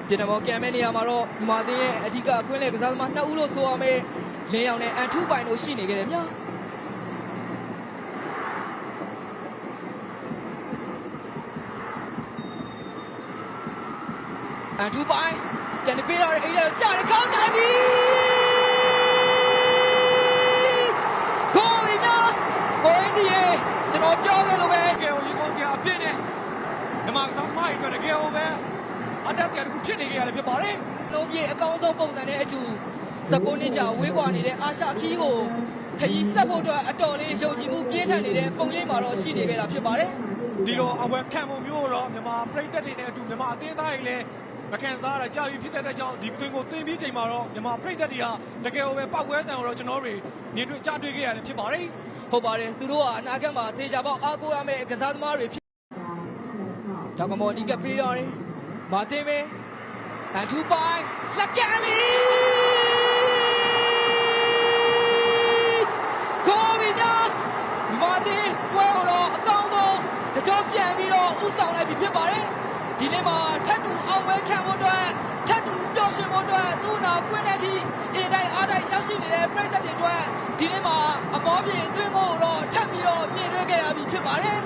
ပြည်တော်ကံမဲနေရာမှာတော့မြန်မာသင်းရဲ့အဓိကအခွင့်အရေးကစားသမား2ဦးလို့ဆိုရမယ်လင်းအောင်နဲ့အန်ထူးပိုင်တို့ရှိနေခဲ့တယ်ဗျာအန်ထူးပိုင်ပြန်ပေးတော့အဲ့ဒါကြားတယ်ကောင်းတိုင်းပြီကိုရီနာကိုရီစီရဲ့ကျွန်တော်ပြောခဲ့လို့ပဲကဲရေကုန်စရာအပြည့်နဲ့မြန်မာကစားသမားတွေအတွက်တကယ်ကိုပဲအတက်စရာတခုဖြစ်နေကြရတယ်ဖြစ်ပါတယ်လုံးပြေအကောင်းဆုံးပုံစံနဲ့အတူ19နှစ်ကြာဝေးကွာနေတဲ့အာရှခီးကိုခရီးဆက်ဖို့အတွက်အတော်လေးယုံကြည်မှုပြင်းထန်နေတဲ့ပုံရိပ်မှာတော့ရှိနေခဲ့တာဖြစ်ပါတယ်ဒီလိုအဝယ်ခံမှုမျိုးတော့မြန်မာပြည်သက်တွေနဲ့အတူမြန်မာအသင်းသားတွေလည်းမခံစားရတာကြာပြီဖြစ်တဲ့ကြောင့်ဒီအတွင်းကိုတင်ပြီးချိန်မှာတော့မြန်မာပြည်သက်တွေကတကယ်ကိုပဲပောက်ကွဲဆန်ကိုတော့ကျွန်တော်တို့မြင်တွေ့ကြားတွေ့ခဲ့ရတယ်ဖြစ်ပါတယ်ဟုတ်ပါတယ်သူတို့ကအနာဂတ်မှာသေချာပေါက်အားကိုးရမယ့်ကစားသမားတွေဖြစ်တောင်ကမော်ဒီကပေးတော့တယ်မာတင်ပဲအန်ထူပိုင်လက်ကမ်းပြီကိုဗီနာမာတင်ပွဲတော့အကောင်းဆုံးတကြောပြန်ပြီးတော့ဥဆောင်လိုက်ပြီဖြစ်ပါတယ်ဒီနေ့မှာထပ်တူအောင်ပွဲခံဖို့အတွက်ထပ်တူပျော်ရွှင်ဖို့အတွက်သူ့နာကွင်းတဲ့အထိအင်တိုင်းအားတိုင်းရောက်ရှိနေတဲ့ပြည်သက်တွေအတွက်ဒီနေ့မှာအမောပြေအတွင်းကိုတော့ထပ်ပြီးတော့မြင်တွေ့ခဲ့ရပြီဖြစ်ပါတယ်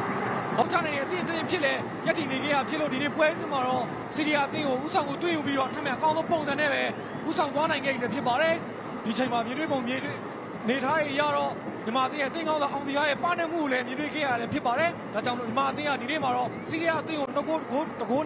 အောင်ချနိုင်တဲ့အသင်းဖြစ်လေရက်တီနေခဲ့ရဖြစ်လို့ဒီနေ့ပွဲစဉ်မှာတော့စီးရီးယားအသင်းကိုဥဆောင်ကိုတွေ့ယူပြီးတော့ထပ်မံအကောင်းဆုံးပုံစံနဲ့ပဲဥဆောင်သွားနိုင်ခဲ့ပြီဖြစ်ပါတယ်ဒီချိန်မှာမြင်တွေ့ပုံမြင်တွေ့နေထားရရတော့မြန်မာအသင်းရဲ့အသင်းကောင်းဆောင်အောင်ဒီယားရဲ့ပါနေမှုကိုလည်းမြင်တွေ့ခဲ့ရတယ်ဖြစ်ပါတယ်ဒါကြောင့်မို့မြန်မာအသင်းကဒီနေ့မှာတော့စီးရီးယားအသင်းကိုတကိုး